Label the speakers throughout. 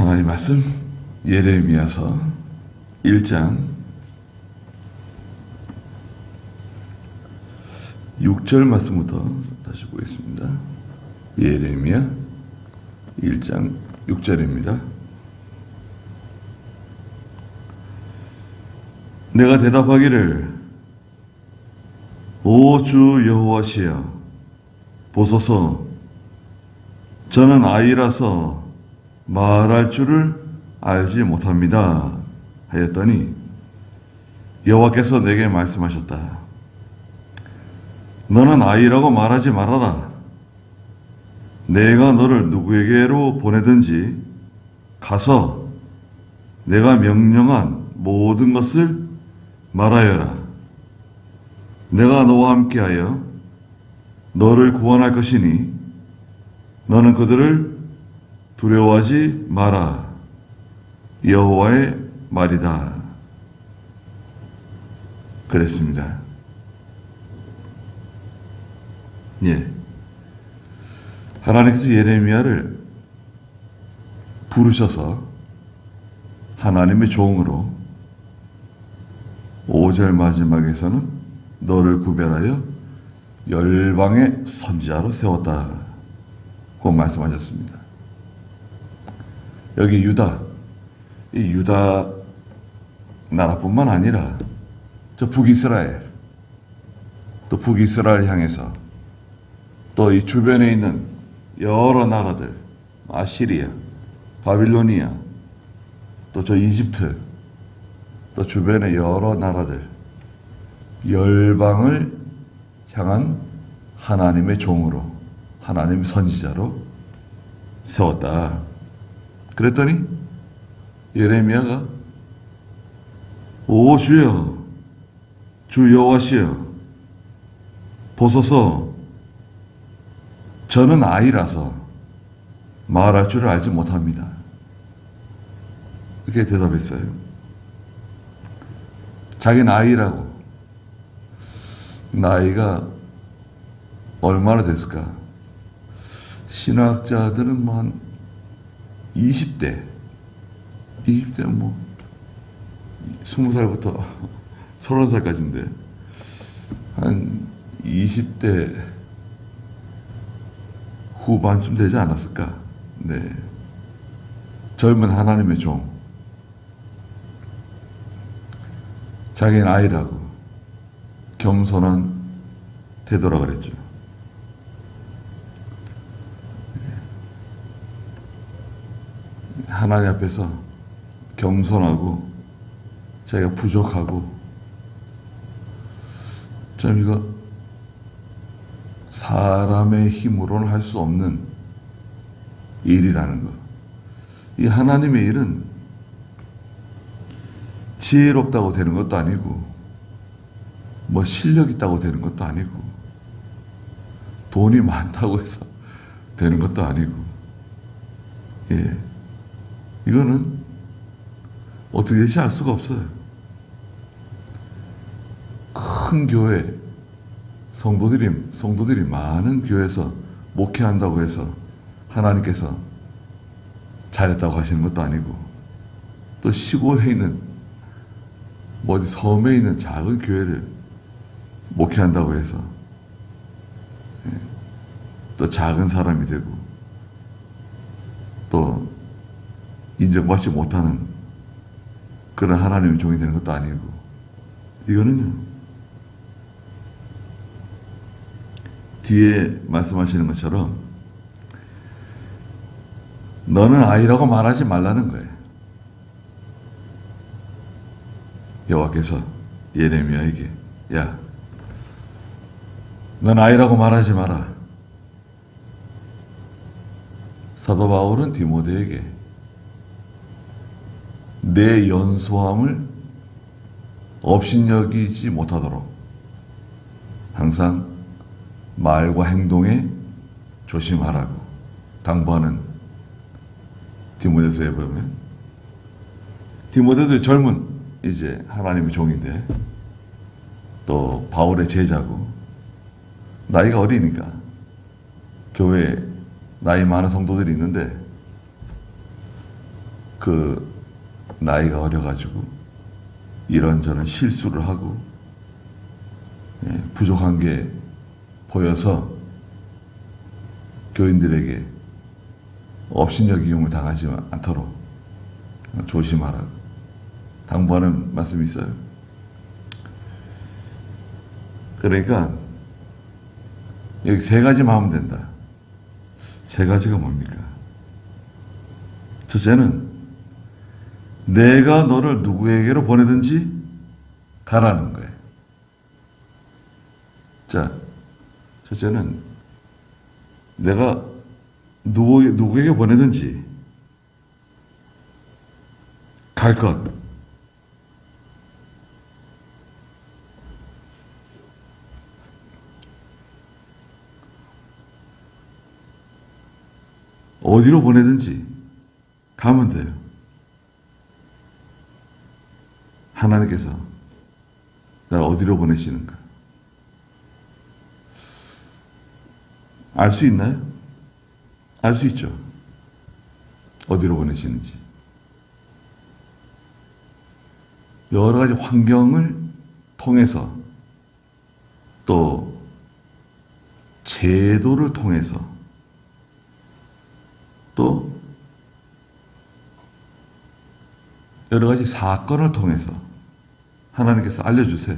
Speaker 1: 하나님 말씀 예레미야서 1장 6절 말씀부터 다시 보겠습니다. 예레미야 1장 6절입니다. 내가 대답하기를 오 주 여호와시여 보소서 저는 아이라서 말할 줄을 알지 못합니다 하였더니 여호와께서 내게 말씀하셨다. 너는 아이라고 말하지 말아라. 내가 너를 누구에게로 보내든지 가서 내가 명령한 모든 것을 말하여라. 내가 너와 함께하여 너를 구원할 것이니 너는 그들을 두려워하지 마라. 여호와의 말이다. 그랬습니다. 예. 하나님께서 예레미야를 부르셔서 하나님의 종으로 5절 마지막에서는 너를 구별하여 열방의 선지자로 세웠다고 말씀하셨습니다. 여기 유다, 이 유다 나라뿐만 아니라 저 북이스라엘, 또 북이스라엘 향해서 또 이 주변에 있는 여러 나라들, 아시리아, 바빌로니아, 또 저 이집트, 또 주변의 여러 나라들, 열방을 향한 하나님의 종으로, 하나님의 선지자로 세웠다. 그랬더니 예레미야가 오 주여, 주 여호와시여 보소서 저는 아이라서 말할 줄을 알지 못합니다. 이렇게 대답했어요. 자기는 아이라고. 나이가 얼마나 됐을까? 신학자들은 뭐 한 20대는 뭐 20살부터 30살까지인데 한 20대 후반쯤 되지 않았을까? 네. 젊은 하나님의 종. 자기는 아이라고 겸손한 태도라 그랬죠. 하나님 앞에서 겸손하고 자기가 부족하고 참 이거 사람의 힘으로는 할 수 없는 일이라는 것. 이 하나님의 일은 지혜롭다고 되는 것도 아니고 뭐 실력 있다고 되는 것도 아니고 돈이 많다고 해서 되는 것도 아니고 예, 이거는 어떻게 될지 알 수가 없어요. 큰 교회 성도들이 많은 교회에서 목회한다고 해서 하나님께서 잘했다고 하시는 것도 아니고 또 시골에 있는 뭐 어디 섬에 있는 작은 교회를 목회한다고 해서 또 작은 사람이 되고 또 인정받지 못하는 그런 하나님의 종이 되는 것도 아니고 이거는요 뒤에 말씀하시는 것처럼 너는 아이라고 말하지 말라는 거예요. 여호와께서 예레미야에게 야, 넌 아이라고 말하지 마라. 사도 바울은 디모데에게 내 연소함을 업신여기지 못하도록 항상 말과 행동에 조심하라고 당부하는 디모데서에 보면 디모데도 젊은 이제 하나님의 종인데 또 바울의 제자고 나이가 어리니까 교회에 나이 많은 성도들이 있는데 그 나이가 어려가지고 이런저런 실수를 하고 부족한 게 보여서 교인들에게 업신여기 이용을 당하지 않도록 조심하라고 당부하는 말씀이 있어요. 그러니까 여기 세 가지만 하면 된다. 세 가지가 뭡니까? 첫째는 내가 너를 누구에게로 보내든지 가라는 거예요. 자, 첫째는 내가 누구에게 보내든지 갈 것. 어디로 보내든지 가면 돼요. 하나님께서 나를 어디로 보내시는가? 알 수 있나요? 알 수 있죠. 어디로 보내시는지. 여러 가지 환경을 통해서 또 제도를 통해서 또 여러 가지 사건을 통해서 하나님께서 알려주세요.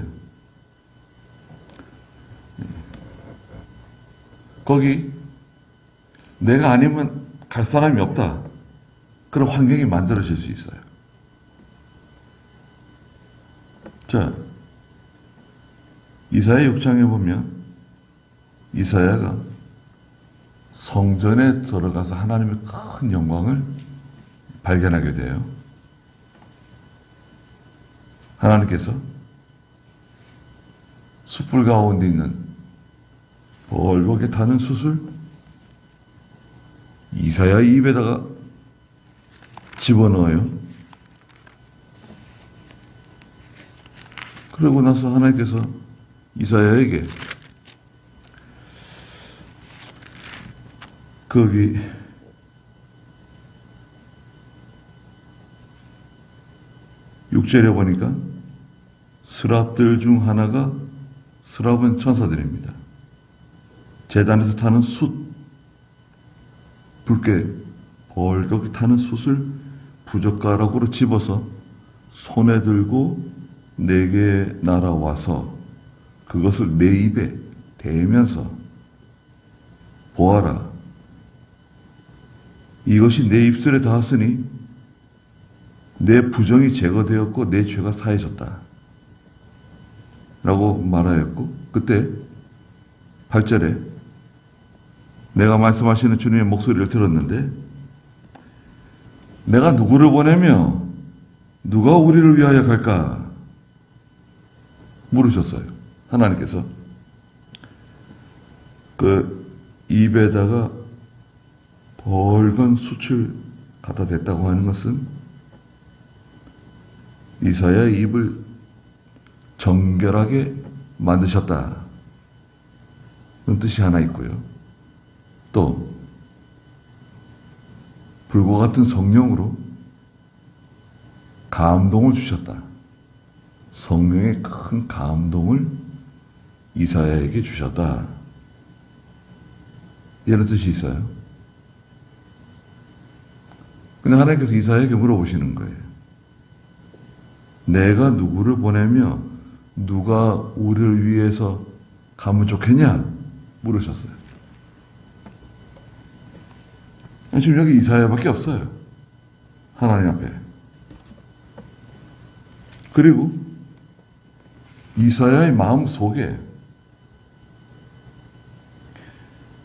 Speaker 1: 거기 내가 아니면 갈 사람이 없다. 그런 환경이 만들어질 수 있어요. 자, 이사야 6장에 보면 이사야가 성전에 들어가서 하나님의 큰 영광을 발견하게 돼요. 하나님께서 숯불 가운데 있는 벌겋게 타는 숯을 이사야의 입에다가 집어넣어요. 그러고 나서 하나님께서 이사야에게 거기 6절에 보니까 스랍들 중 하나가 스랍은 천사들입니다. 제단에서 타는 숯, 붉게 벌겋게 타는 숯을 부젓가락으로 집어서 손에 들고 내게 날아와서 그것을 내 입에 대면서 보아라. 이것이 내 입술에 닿았으니 내 부정이 제거되었고 내 죄가 사해졌다. 라고 말하였고 그때 8절에 내가 말씀하시는 주님의 목소리를 들었는데 내가 누구를 보내며 누가 우리를 위하여 갈까? 물으셨어요. 하나님께서 그 입에다가 벌건 숯을 갖다 댔다고 하는 것은 이사야의 입을 정결하게 만드셨다. 그런 뜻이 하나 있고요. 또 불과 같은 성령으로 감동을 주셨다. 성령의 큰 감동을 이사야에게 주셨다. 이런 뜻이 있어요. 근데 하나님께서 이사야에게 물어보시는 거예요. 내가 누구를 보내며 누가 우리를 위해서 가면 좋겠냐? 물으셨어요. 지금 여기 이사야밖에 없어요. 하나님 앞에. 그리고 이사야의 마음 속에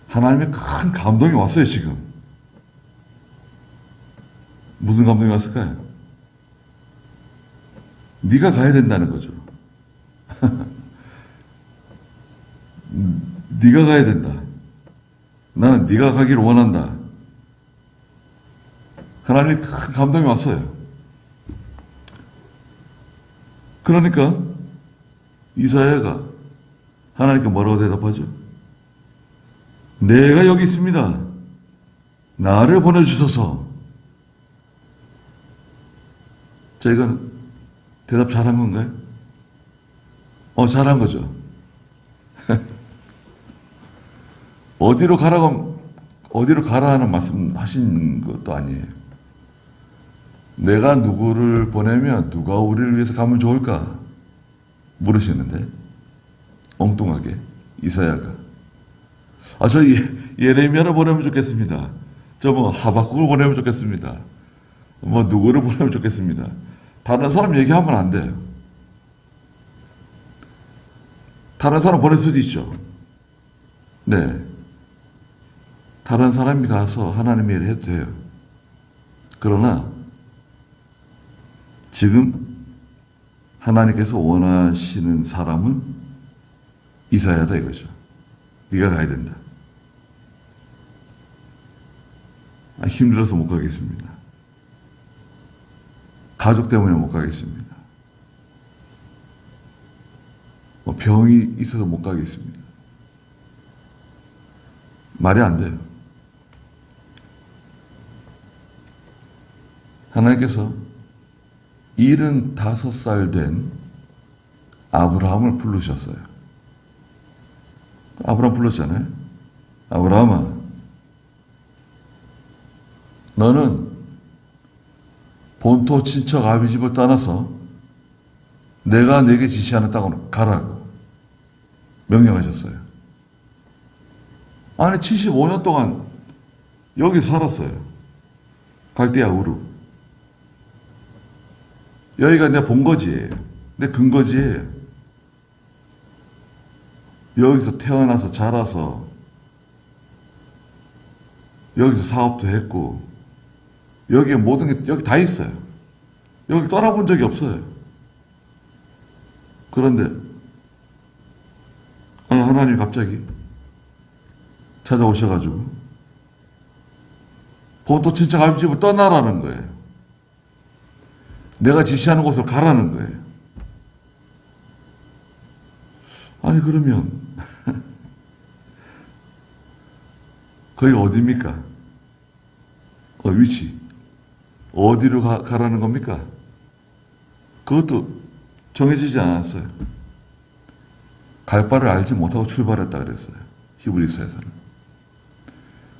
Speaker 1: 하나님의 큰 감동이 왔어요, 지금. 무슨 감동이 왔을까요? 네가 가야 된다는 거죠. 네가 가야 된다. 나는 네가 가기를 원한다. 하나님의 큰 감동이 왔어요. 그러니까 이사야가 하나님께 뭐라고 대답하죠? 내가 여기 있습니다. 나를 보내주소서. 자, 이건 대답 잘한 건가요? 잘한 거죠. 어디로 가라 하는 말씀 하신 것도 아니에요. 내가 누구를 보내면 누가 우리를 위해서 가면 좋을까? 물으시는데, 엉뚱하게, 이사야가. 저 예레미야를 보내면 좋겠습니다. 저 하박국을 보내면 좋겠습니다. 누구를 보내면 좋겠습니다. 다른 사람 얘기하면 안 돼요. 다른 사람 보낼 수도 있죠. 네. 다른 사람이 가서 하나님의 일을 해도 돼요. 그러나 지금 하나님께서 원하시는 사람은 이사야다 이거죠. 네가 가야 된다. 힘들어서 못 가겠습니다. 가족 때문에 못 가겠습니다. 병이 있어서 못 가겠습니다. 말이 안 돼요. 하나님께서 75살 된 아브라함을 부르셨어요. 아브라함 불렀잖아요. 아브라함아, 너는 본토 친척 아비 집을 떠나서 내가 내게 지시하는 땅으로 가라고 명령하셨어요. 아니 75년 동안 여기 살았어요. 갈대아 우르. 여기가 내 본거지예요. 내 근거지예요. 여기서 태어나서 자라서 여기서 사업도 했고 여기에 모든 게 여기 다 있어요. 여기 떠나본 적이 없어요. 그런데 하나님이 갑자기 찾아오셔가지고 본토 친척 아비 집을 떠나라는 거예요. 내가 지시하는 곳으로 가라는 거예요. 아니 그러면 거기가 어디입니까? 위치 어디로 가라는 겁니까? 그것도 정해지지 않았어요. 갈 바를 알지 못하고 출발했다 그랬어요. 히브리서에서는.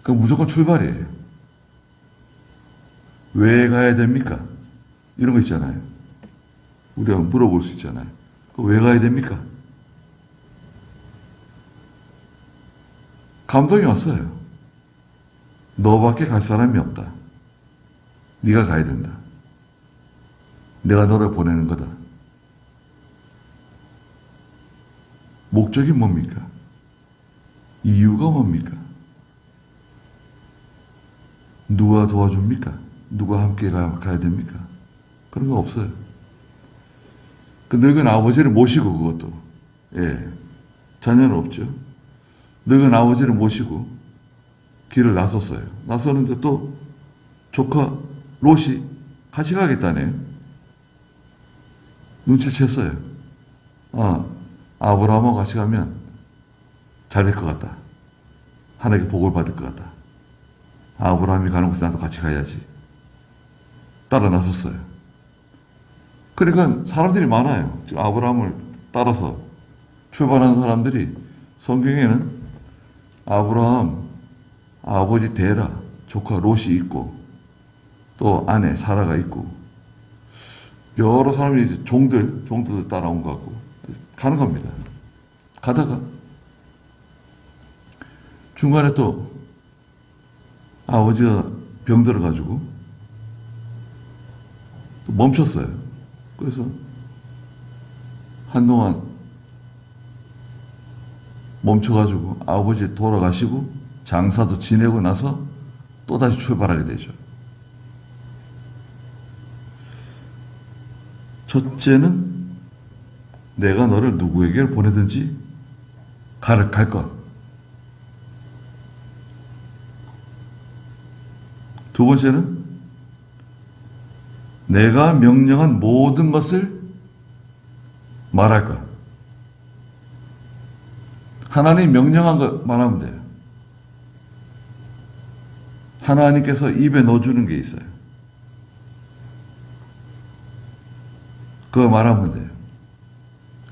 Speaker 1: 그럼 무조건 출발이에요. 왜 가야 됩니까? 이런 거 있잖아요. 우리가 물어볼 수 있잖아요. 왜 가야 됩니까? 감동이 왔어요. 너밖에 갈 사람이 없다. 네가 가야 된다. 내가 너를 보내는 거다. 목적이 뭡니까? 이유가 뭡니까? 누가 도와줍니까? 누가 함께 가야 됩니까? 그런 거 없어요. 그 늙은 아버지를 모시고 그것도 자녀는 없죠. 늙은 아버지를 모시고 길을 나섰어요. 나서는데 또 조카 롯이 같이 가겠다네요. 눈치챘어요. 아브라함하고 같이 가면 잘 될 것 같다. 하나님께 복을 받을 것 같다. 아브라함이 가는 곳에 나도 같이 가야지. 따라 나섰어요. 그러니까 사람들이 많아요. 지금 아브라함을 따라서 출발하는 사람들이 성경에는 아브라함, 아버지 데라, 조카 롯이 있고 또 아내 사라가 있고 여러 사람이 종들도 따라온 것 같고 가는 겁니다. 가다가 중간에 또 아버지가 병들어가지고 멈췄어요. 그래서 한동안 멈춰가지고 아버지 돌아가시고 장사도 지내고 나서 또다시 출발하게 되죠. 첫째는 내가 너를 누구에게 보내든지 갈 것. 두 번째는 내가 명령한 모든 것을 말할 것. 하나님 명령한 것 말하면 돼요. 하나님께서 입에 넣어주는 게 있어요. 그거 말하면 돼요.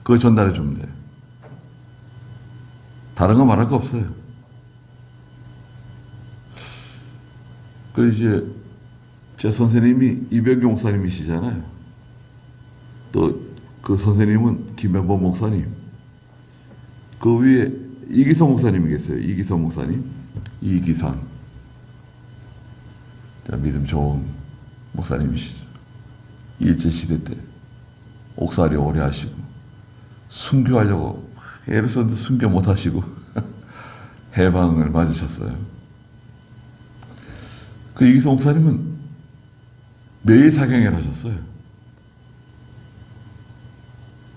Speaker 1: 그거 전달해 주면 돼요. 다른 거 말할 거 없어요. 그 이제 제 선생님이 이병규 목사님이시잖아요. 또 그 선생님은 김현범 목사님. 그 위에 이기성 목사님이 계세요. 이기성 목사님. 이기상. 믿음 좋은 목사님이시죠. 일제시대 때 옥살이 오래 하시고 순교하려고 애를 썼는데 순교 못 하시고 해방을 맞으셨어요. 그 이기성 목사님은 매일 사경회를 하셨어요.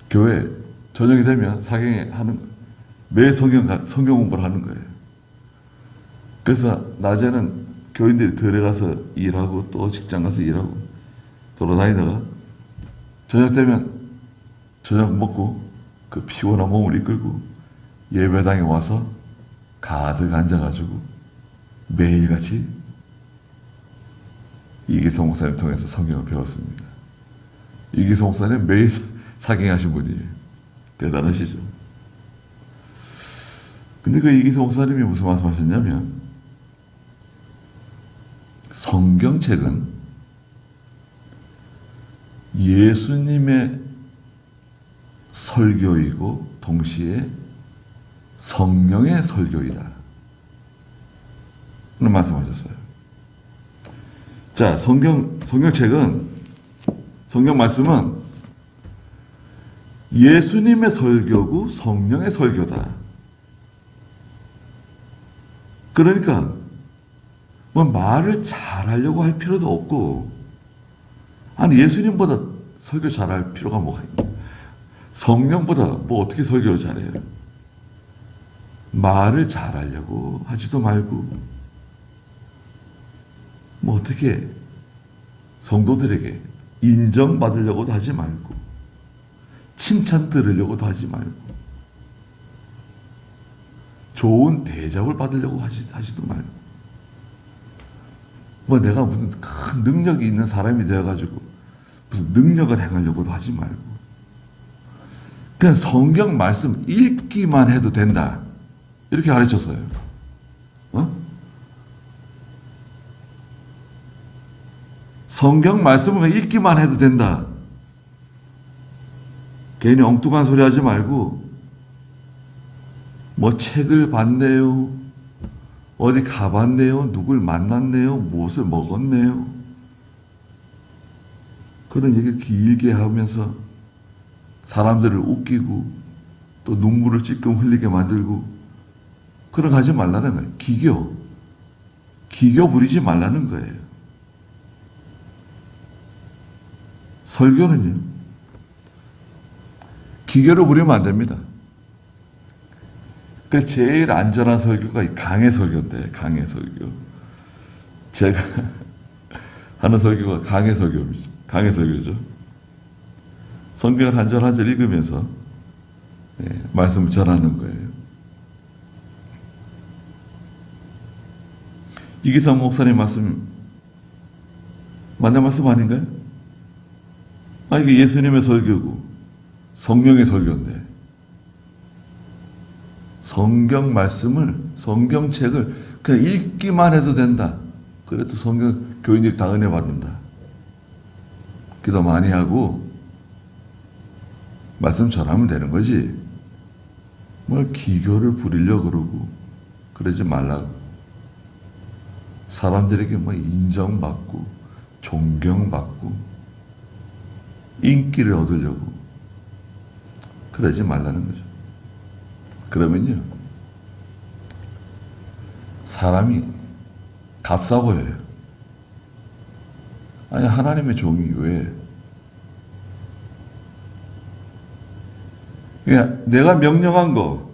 Speaker 1: 교회 저녁이 되면 사경회 하는, 매일 성경 공부를 하는 거예요. 그래서 낮에는 교인들이 들어가서 일하고 또 직장 가서 일하고 돌아다니다가 저녁 되면 저녁 먹고 그 피곤한 몸을 이끌고 예배당에 와서 가득 앉아가지고 매일같이 이기성 목사님 통해서 성경을 배웠습니다. 이기성 목사님 매일 사경하신 분이에요. 대단하시죠. 근데 그 이기성 목사님이 무슨 말씀하셨냐면, 성경책은 예수님의 설교이고 동시에 성령의 설교이다. 그런 말씀하셨어요. 자, 성경책은, 성경 말씀은 예수님의 설교고 성령의 설교다. 그러니까 뭐 말을 잘하려고 할 필요도 없고, 아니 예수님보다 설교 잘할 필요가 뭐가 있냐. 성령보다 뭐 어떻게 설교를 잘해요. 말을 잘하려고 하지도 말고, 뭐 어떻게 성도들에게 인정받으려고도 하지 말고, 칭찬 들으려고도 하지 말고, 좋은 대접을 받으려고 하지도 말고, 뭐 내가 무슨 큰 능력이 있는 사람이 되어가지고 무슨 능력을 행하려고도 하지 말고, 그냥 성경 말씀 읽기만 해도 된다. 이렇게 가르쳤어요. 성경 말씀을 읽기만 해도 된다. 괜히 엉뚱한 소리 하지 말고, 뭐 책을 봤네요, 어디 가봤네요, 누굴 만났네요, 무엇을 먹었네요, 그런 얘기를 길게 하면서 사람들을 웃기고 또 눈물을 찔끔 흘리게 만들고, 그런 거 하지 말라는 거예요. 기교 부리지 말라는 거예요. 설교는요, 기교를 부리면 안 됩니다. 그 제일 안전한 설교가 강해 설교인데, 강해 설교. 제가 하는 설교가 강해 설교죠. 성경을 한 절 한 절 읽으면서 말씀을 전하는 거예요. 이기성 목사님 말씀 맞는 말씀 아닌가요? 이게 예수님의 설교고 성령의 설교인데, 성경 말씀을, 성경책을 그냥 읽기만 해도 된다. 그래도 교인들이 다 은혜 받는다. 기도 많이 하고 말씀 전하면 되는 거지, 뭘 기교를 부리려고 그러고 그러지 말라고. 사람들에게 뭐 인정받고 존경받고 인기를 얻으려고 그러지 말라는 거죠. 그러면요, 사람이 값싸 보여요. 아니, 하나님의 종이 왜? 그냥 내가 명령한 거,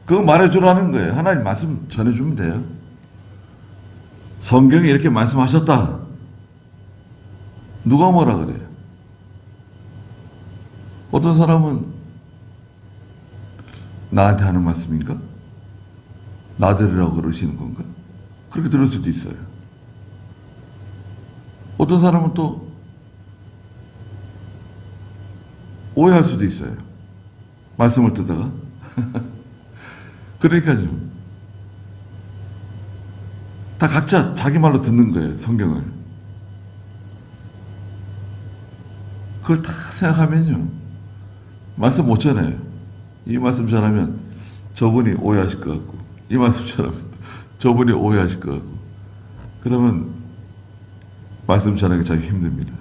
Speaker 1: 그거 말해주라는 거예요. 하나님 말씀 전해주면 돼요. 성경에 이렇게 말씀하셨다. 누가 뭐라 그래요? 어떤 사람은 나한테 하는 말씀인가? 나 들으라고 그러시는 건가? 그렇게 들을 수도 있어요. 어떤 사람은 또 오해할 수도 있어요. 말씀을 듣다가. 그러니까요. 다 각자 자기 말로 듣는 거예요, 성경을. 그걸 다 생각하면요. 말씀 못 전해요. 이 말씀 전하면 저분이 오해하실 것 같고, 이 말씀 전하면 저분이 오해하실 것 같고, 그러면 말씀 전하기 참 힘듭니다.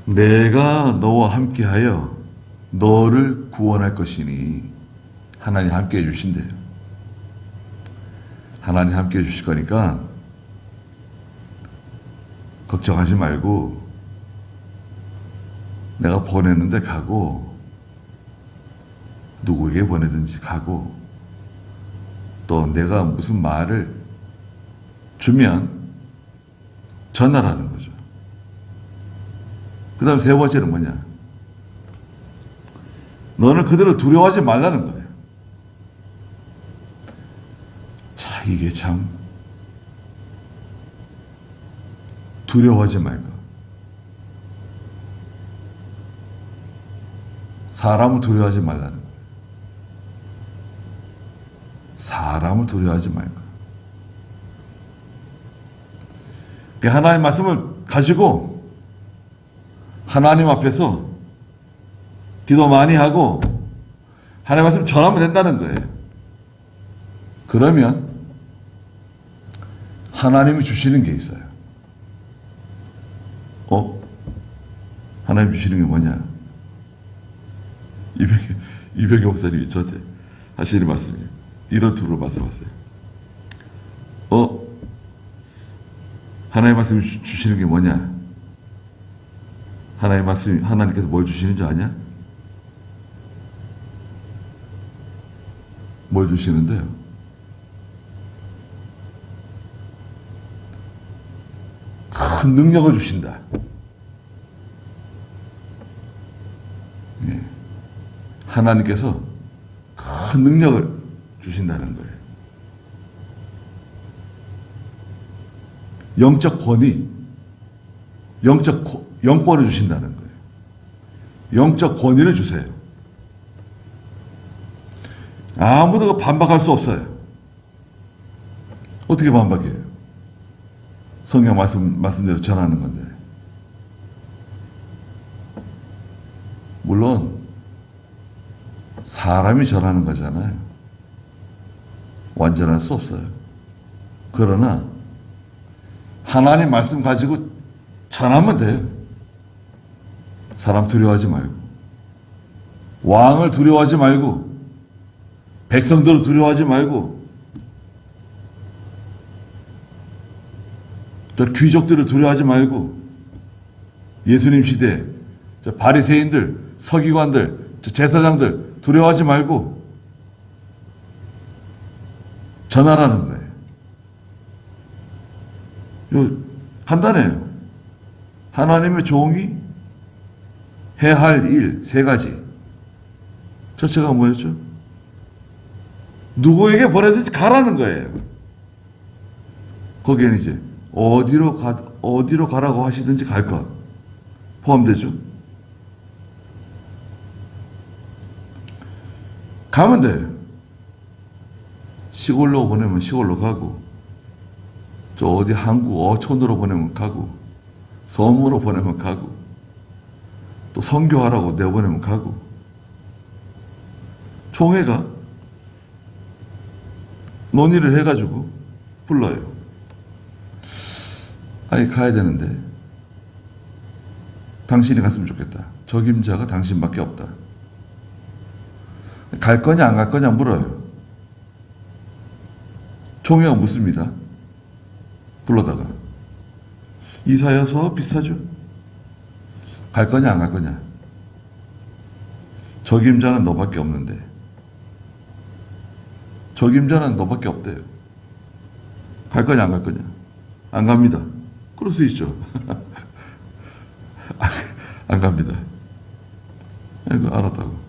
Speaker 1: 내가 너와 함께하여 너를 구원할 것이니 하나님 함께해 주신대요. 하나님 함께해 주실 거니까 걱정하지 말고 내가 보내는데 가고 누구에게 보내든지 가고 또 내가 무슨 말을 주면 전하라는 거죠. 그 다음 세 번째는 뭐냐? 너는 그들을 두려워하지 말라는 거예요. 자, 이게 참 두려워하지 말고 사람을 두려워하지 말라는 거예요. 사람을 두려워하지 말고 하나님 말씀을 가지고 하나님 앞에서 기도 많이 하고 하나님 말씀 전하면 된다는 거예요. 그러면 하나님이 주시는 게 있어요. 하나님 주시는 게 뭐냐? 이병희 목사님이 저한테 하시는 말씀이 이런 투로 말씀하세요. 하나님 말씀이 주시는 게 뭐냐? 하나님 말씀이 하나님께서 뭘 주시는 줄 아냐? 뭘 주시는데요? 큰 능력을 주신다. 예. 하나님께서 큰 능력을 주신다는 거예요. 영적 권위, 영권을 주신다는 거예요. 영적 권위를 주세요. 아무도 반박할 수 없어요. 어떻게 반박해요? 성경 말씀대로 전하는 건데. 물론 사람이 전하는 거잖아요. 완전할 수 없어요. 그러나 하나님 말씀 가지고 전하면 돼요. 사람 두려워하지 말고, 왕을 두려워하지 말고, 백성들을 두려워하지 말고, 저 귀족들을 두려워하지 말고, 예수님 시대 저 바리새인들, 서기관들, 저 제사장들 두려워하지 말고 전하라는 거예요. 이거 간단해요. 하나님의 종이 해야 할 일 세 가지. 첫째가 뭐였죠? 누구에게 보내든지 가라는 거예요. 거기에는 이제 어디로 가라고 하시든지 갈 것 포함되죠. 가면 돼요. 시골로 보내면 시골로 가고, 저 어디 한국 어촌으로 보내면 가고, 섬으로 보내면 가고, 또 선교하라고 내보내면 가고. 총회가 논의를 해가지고 불러요. 아니, 가야 되는데 당신이 갔으면 좋겠다. 적임자가 당신밖에 없다. 갈 거냐 안 갈 거냐 물어요. 총회가 묻습니다. 불러다가 이사야서 비슷하죠. 갈 거냐 안 갈 거냐. 적임자는 너밖에 없는데, 적임자는 너밖에 없대요. 갈 거냐 안 갈 거냐. 안 갑니다. 그럴 수 있죠. 안 갑니다. 이거 알았다고.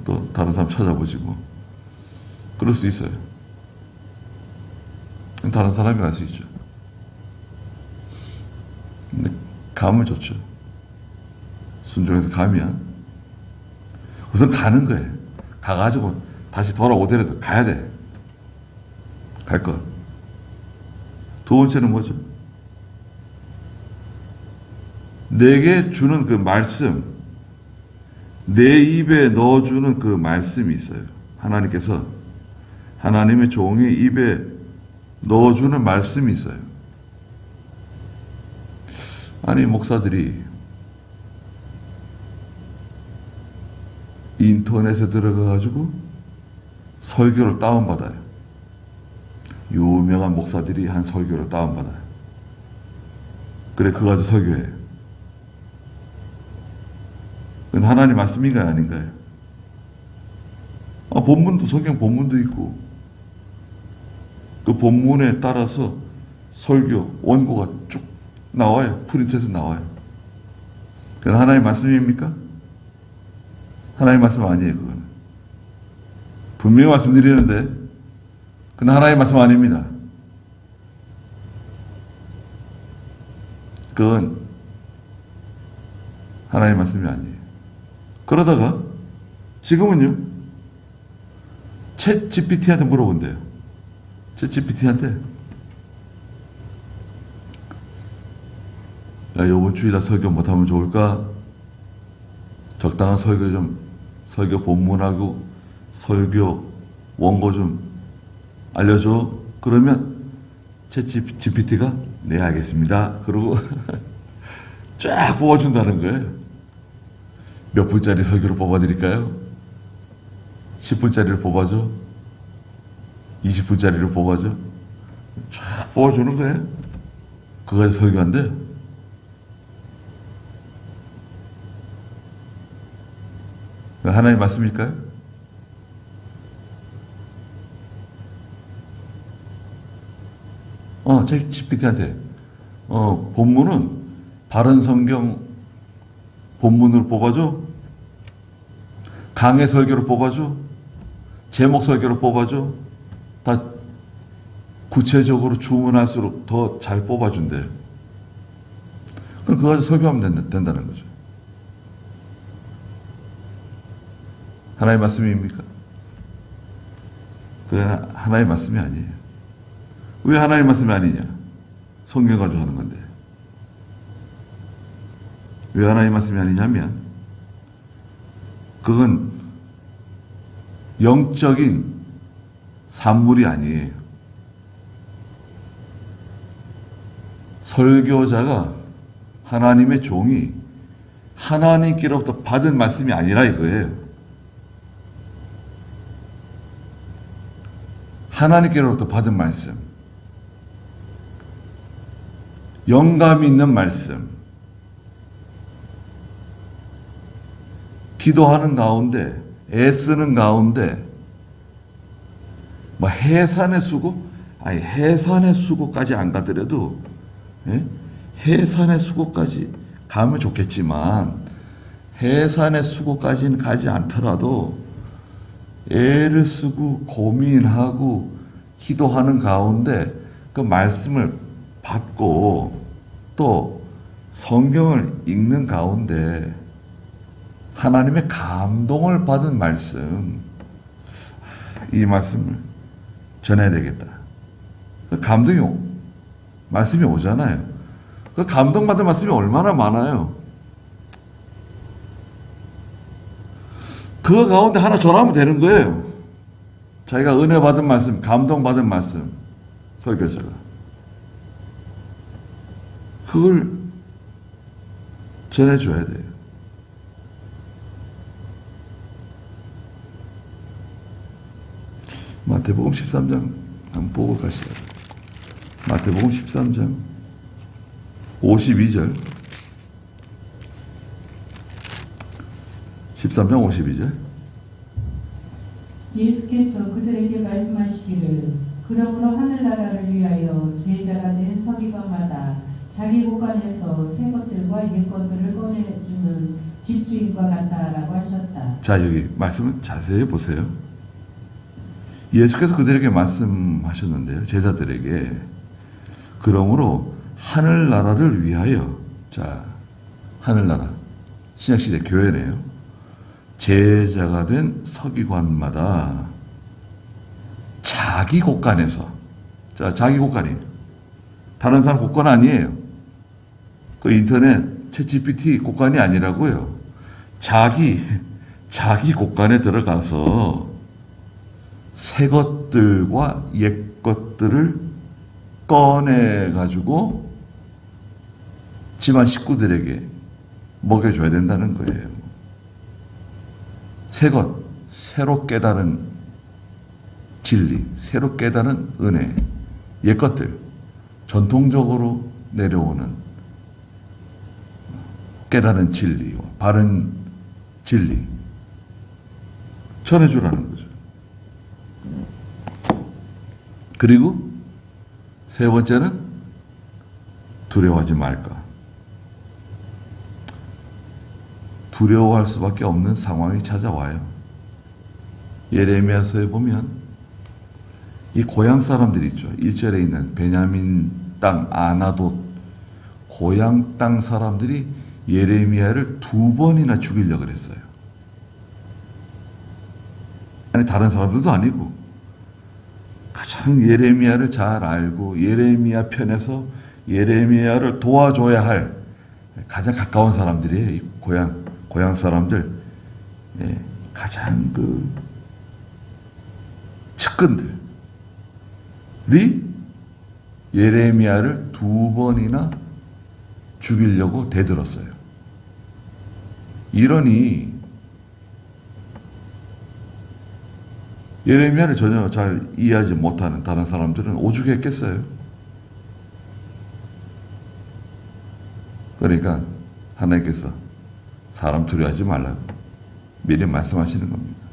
Speaker 1: 또 다른 사람 찾아보지 뭐. 그럴 수 있어요. 다른 사람이 갈 수 있죠. 가면 좋죠. 순종해서 가면 우선 가는 거예요. 가가지고 다시 돌아오더라도 가야 돼. 갈 거. 두 번째는 뭐죠? 내게 주는 그 말씀, 내 입에 넣어주는 그 말씀이 있어요. 하나님께서 하나님의 종의 입에 넣어주는 말씀이 있어요. 아니, 목사들이 인터넷에 들어가가지고 설교를 다운받아요. 유명한 목사들이 한 설교를 다운받아요. 그래, 그거 가지고 설교해요. 그건 하나님 말씀인가요, 아닌가요? 본문도, 성경 본문도 있고, 그 본문에 따라서 설교, 원고가 쭉 나와요. 프린트해서 나와요. 그건 하나님 말씀입니까? 하나님 말씀 아니에요, 그거는. 분명히 말씀드리는데, 그건 하나님 말씀 아닙니다. 그건 하나님 말씀이 아니에요. 그러다가, 지금은요, 챗 GPT한테 물어본대요. 챗 GPT한테, 야, 이번 주일날 설교 못하면 좋을까? 적당한 설교 본문하고 설교 원고 좀 알려줘. 그러면 챗 GPT가 네, 알겠습니다. 그러고 쫙 뽑아준다는 거예요. 몇 분짜리 설교를 뽑아드릴까요? 10분짜리를 뽑아줘? 20분짜리를 뽑아줘? 쫙 뽑아주는 거예요. 그거 가지고 설교한대. 하나님 말씀일까요? 챗 GPT한테 본문은 바른 성경 본문으로 뽑아줘? 강해 설교로 뽑아줘? 제목 설교로 뽑아줘? 다 구체적으로 주문할수록 더 잘 뽑아준대요. 그럼 그거 가지고 설교하면 된다는 거죠. 하나님 말씀입니까? 그건 하나님 말씀이 아니에요. 왜 하나님 말씀이 아니냐? 성경 가지고 하는 건데. 왜 하나님 말씀이 아니냐면, 그건 영적인 산물이 아니에요. 설교자가, 하나님의 종이 하나님께로부터 받은 말씀이 아니라 이거예요. 하나님께로부터 받은 말씀, 영감 있는 말씀, 기도하는 가운데, 애쓰는 가운데, 해산의 수고? 해산의 수고까지 안 가더라도, 해산의 수고까지 가면 좋겠지만, 해산의 수고까지는 가지 않더라도, 애를 쓰고 고민하고 기도하는 가운데 그 말씀을 받고 또 성경을 읽는 가운데 하나님의 감동을 받은 말씀, 이 말씀을 전해야 되겠다. 말씀이 오잖아요. 그 감동받은 말씀이 얼마나 많아요. 그 가운데 하나 전하면 되는 거예요. 자기가 은혜 받은 말씀, 감동 받은 말씀, 설교자가. 그걸 전해줘야 돼요. 마태복음 13장 한번 보고 가시죠. 마태복음 13장 52절. 13장 52절.
Speaker 2: 예수께서 그들에게 말씀하시기를 그러므로 하늘나라를 위하여 제자가 된 서기관마다 자기 곳간에서 새 것들과 옛 것들을 꺼내주는 집주인과 같다라고 하셨다.
Speaker 1: 자, 여기 말씀을 자세히 보세요. 예수께서 그들에게 말씀하셨는데요. 제자들에게 그러므로 하늘나라를 위하여 자, 하늘나라 신약시대 교회네요. 제자가 된 서기관마다 자기 곳간에서, 자, 자기 곳간이에요. 다른 사람 곳간 아니에요. 그 인터넷 챗GPT 곳간이 아니라고요. 자기 곳간에 들어가서 새 것들과 옛 것들을 꺼내가지고 집안 식구들에게 먹여줘야 된다는 거예요. 새 것, 새로 깨달은 진리, 새로 깨달은 은혜, 옛 것들, 전통적으로 내려오는 깨달은 진리와 바른 진리 전해주라는 거죠. 그리고 세 번째는 두려워하지 말까. 두려워할 수밖에 없는 상황이 찾아와요. 예레미야서에 보면 이 고향 사람들이 있죠. 1절에 있는 베냐민 땅 아나돗 고향 땅 사람들이 예레미야를 2번이나 죽이려고 그랬어요. 아니 다른 사람들도 아니고 가장 예레미야를 잘 알고 예레미야 편에서 예레미야를 도와줘야 할 가장 가까운 사람들이에요. 이 고향 사람들, 가장 그 측근들이 예레미야를 2번이나 죽이려고 대들었어요. 이러니 예레미야를 전혀 잘 이해하지 못하는 다른 사람들은 오죽했겠어요. 그러니까 하나님께서 사람 두려워하지 말라고 미리 말씀하시는 겁니다.